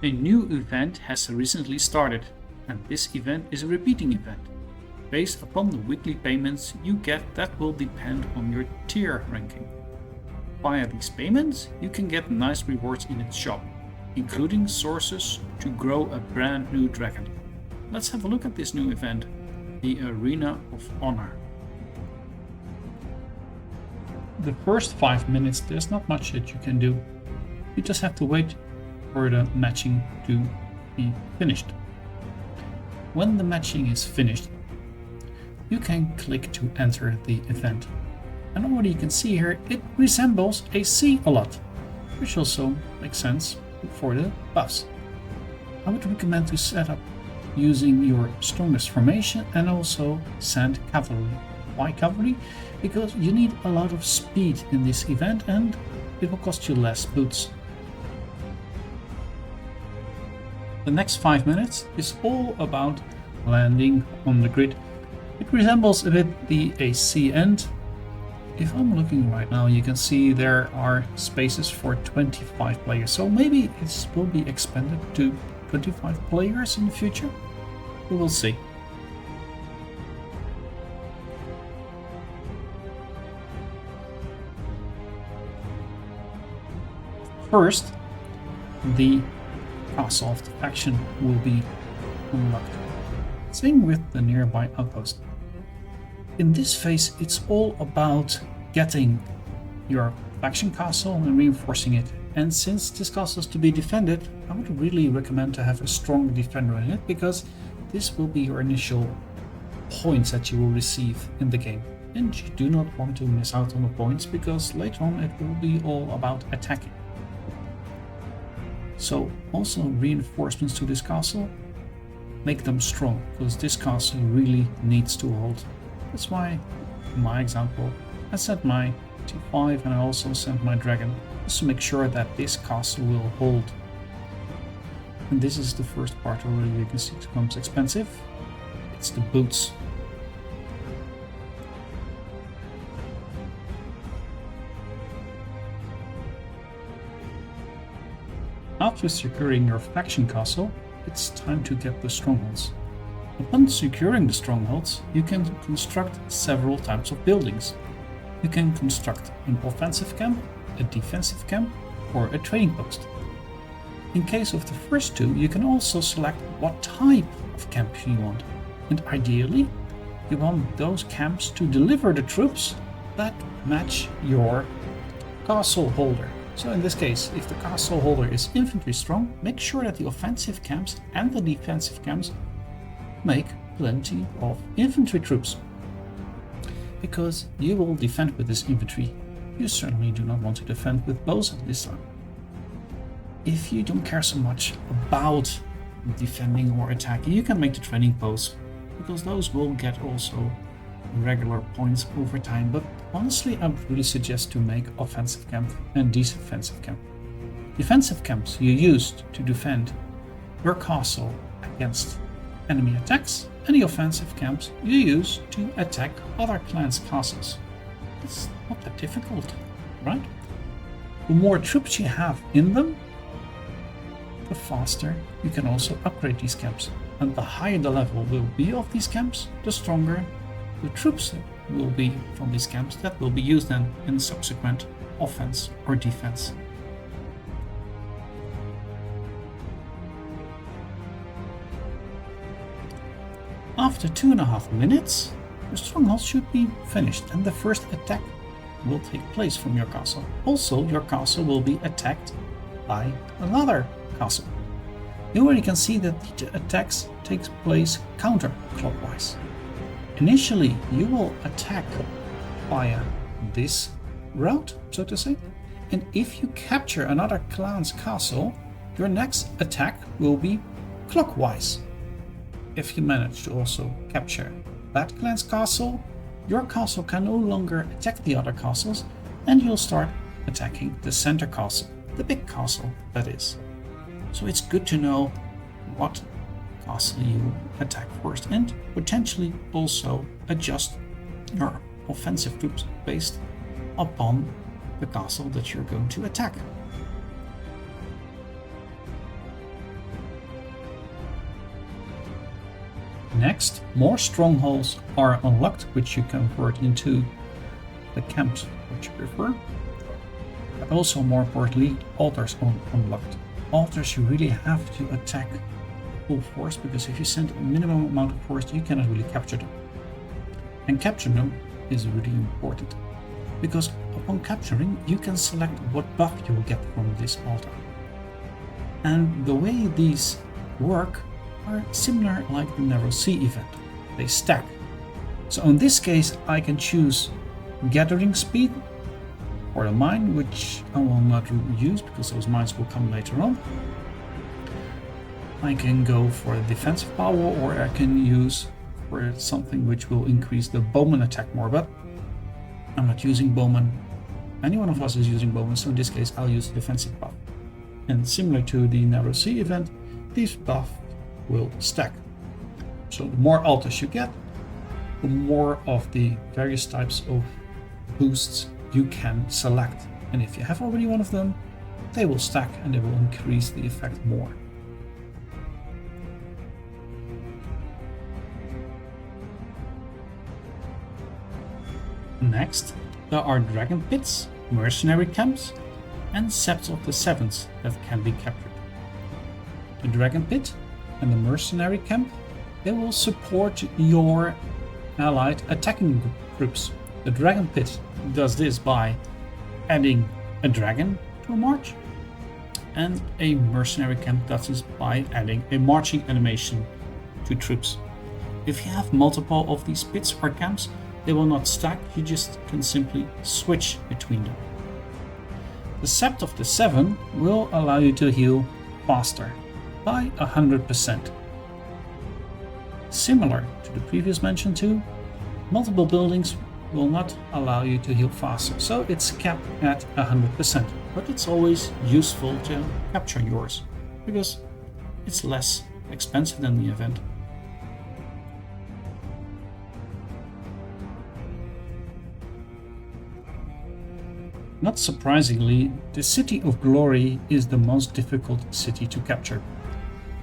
A new event has recently started, and this event is a repeating event. Based upon the weekly payments you get that will depend on your tier ranking. Via these payments, you can get nice rewards in its shop, including sources to grow a brand new dragon. Let's have a look at this new event, the Arena of Honor. The first 5 minutes there's not much that you can do. You just have to wait for the matching to be finished. When the matching is finished, you can click to enter the event. And already you can see here it resembles a sea a lot, which also makes sense for the buffs. I would recommend to set up using your strongest formation and also send cavalry. Why cavalry? Because you need a lot of speed in this event and it will cost you less boots. The next 5 minutes is all about landing on the grid. It resembles a bit the AC end. If I'm looking right now, you can see there are spaces for 25 players. So maybe it will be expanded to 25 players in the future. We will see. First, the castle of the faction will be unlocked. Same with the nearby outpost. In this phase, it's all about getting your faction castle and reinforcing it. And since this castle is to be defended, I would really recommend to have a strong defender in it, because this will be your initial points that you will receive in the game. And you do not want to miss out on the points, because later on it will be all about attacking. So also reinforcements to this castle, make them strong, because this castle really needs to hold. That's why, in my example, I sent my T5 and I also sent my dragon, just to make sure that this castle will hold. And this is the first part already, you can see it becomes expensive. It's the boots. After securing your faction castle, it's time to get the strongholds. Upon securing the strongholds, you can construct several types of buildings. You can construct an offensive camp, a defensive camp, or a trading post. In case of the first two, you can also select what type of camp you want. And ideally, you want those camps to deliver the troops that match your castle holder. So in this case, if the castle holder is infantry strong, make sure that the offensive camps and the defensive camps make plenty of infantry troops. Because you will defend with this infantry. You certainly do not want to defend with bows at this time. If you don't care so much about defending or attacking, you can make the training posts, because those will get also regular points over time. But honestly, I would really suggest to make offensive camp and defensive camp. Defensive camps you used to defend your castle against enemy attacks, and the offensive camps you use to attack other clans' castles. It's not that difficult, right? The more troops you have in them, the faster you can also upgrade these camps. And the higher the level will be of these camps, the stronger the troops will be from these camps that will be used then in subsequent offense or defense. After 2.5 minutes, your stronghold should be finished and the first attack will take place from your castle. Also, your castle will be attacked by another castle. You already can see that the attacks take place counterclockwise. Initially, you will attack via this route, so to say, and if you capture another clan's castle, your next attack will be clockwise. If you manage to also capture that clan's castle, your castle can no longer attack the other castles, and you'll start attacking the center castle, the big castle that is. So it's good to know what castle you attack first, and potentially also adjust your offensive troops based upon the castle that you're going to attack. Next, more strongholds are unlocked, which you convert into the camps which you prefer. But also, more importantly, altars are unlocked. Altars you really have to attack full force, because if you send a minimum amount of force, you cannot really capture them. And capturing them is really important, because upon capturing, you can select what buff you will get from this altar. And the way these work are similar like the Narrow Sea event. They stack. So in this case, I can choose gathering speed or the mine, which I will not use because those mines will come later on. I can go for defensive power, or I can use for something which will increase the bowman attack more, but I'm not using bowman. Any one of us is using bowman, so in this case I'll use defensive buff. And similar to the Narrow Sea event, these buffs will stack. So the more altars you get, the more of the various types of boosts you can select. And if you have already one of them, they will stack and they will increase the effect more. Next, there are dragon pits, mercenary camps, and Septs of the Sevens that can be captured. The dragon pit and the mercenary camp, they will support your allied attacking groups. The dragon pit does this by adding a dragon to a march, and a mercenary camp does this by adding a marching animation to troops. If you have multiple of these pits or camps, they will not stack, you just can simply switch between them. The Sept of the Seven will allow you to heal faster by 100%. Similar to the previous mention too, multiple buildings will not allow you to heal faster, so it's capped at 100%, but it's always useful to capture yours, because it's less expensive than the event. Not surprisingly, the City of Glory is the most difficult city to capture.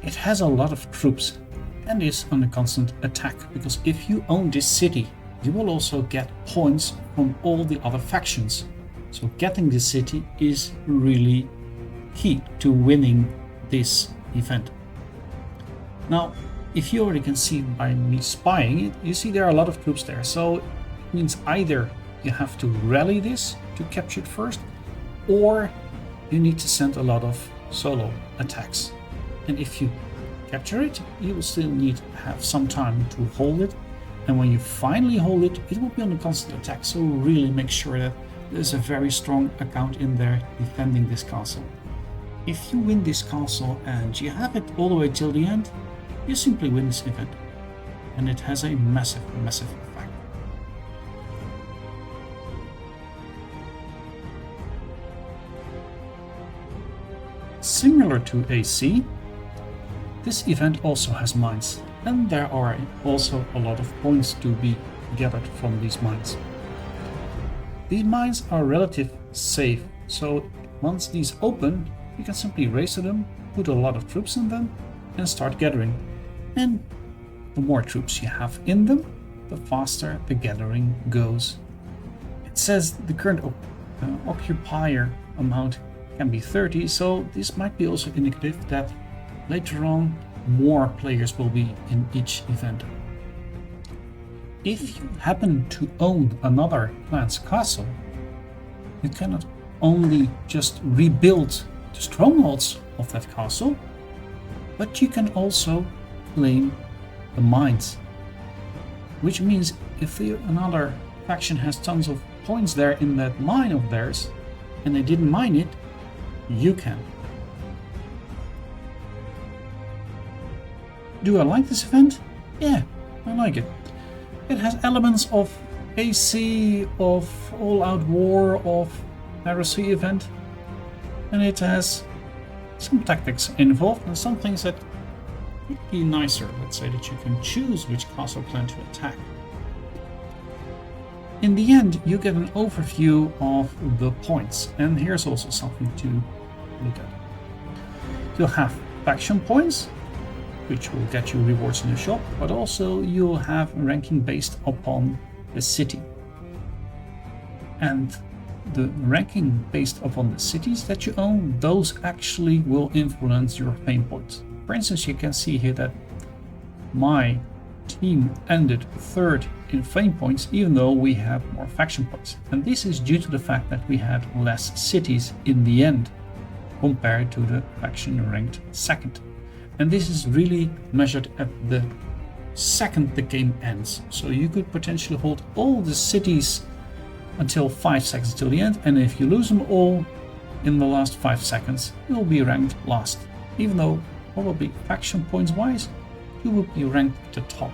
It has a lot of troops and is on a constant attack, because if you own this city, you will also get points from all the other factions. So getting this city is really key to winning this event. Now, if you already can see by me spying it, you see there are a lot of troops there. So it means either you have to rally this to capture it first, or you need to send a lot of solo attacks. And if you capture it, you will still need to have some time to hold it. And when you finally hold it, it will be on a constant attack. So really make sure that there's a very strong account in there defending this castle. If you win this castle and you have it all the way till the end, you simply win this event. And it has a massive, massive effect. Similar to AC, this event also has mines, and there are also a lot of points to be gathered from these mines. These mines are relatively safe, so once these open, you can simply race to them, put a lot of troops in them, and start gathering. And the more troops you have in them, the faster the gathering goes. It says the current occupier amount can be 30, so this might be also indicative that later on more players will be in each event. If you happen to own another clan's castle, you cannot only just rebuild the strongholds of that castle, but you can also claim the mines. Which means if another faction has tons of points there in that mine of theirs, and they didn't mine it, you can. Do I like this event? Yeah, I like it. It has elements of AC, of all-out war, of Narrow Sea event, and it has some tactics involved and some things that would be nicer. Let's say that you can choose which castle clan to attack. In the end, you get an overview of the points, and here's also something to look at. You'll have faction points, which will get you rewards in the shop, but also you'll have ranking based upon the city. And the ranking based upon the cities that you own, those actually will influence your fame points. For instance, you can see here that my team ended third in fame points, even though we have more faction points. And this is due to the fact that we had less cities in the end compared to the faction ranked second. And this is really measured at the second the game ends. So you could potentially hold all the cities until 5 seconds till the end, and if you lose them all in the last 5 seconds, you'll be ranked last, even though probably faction points wise you will be ranked at the top.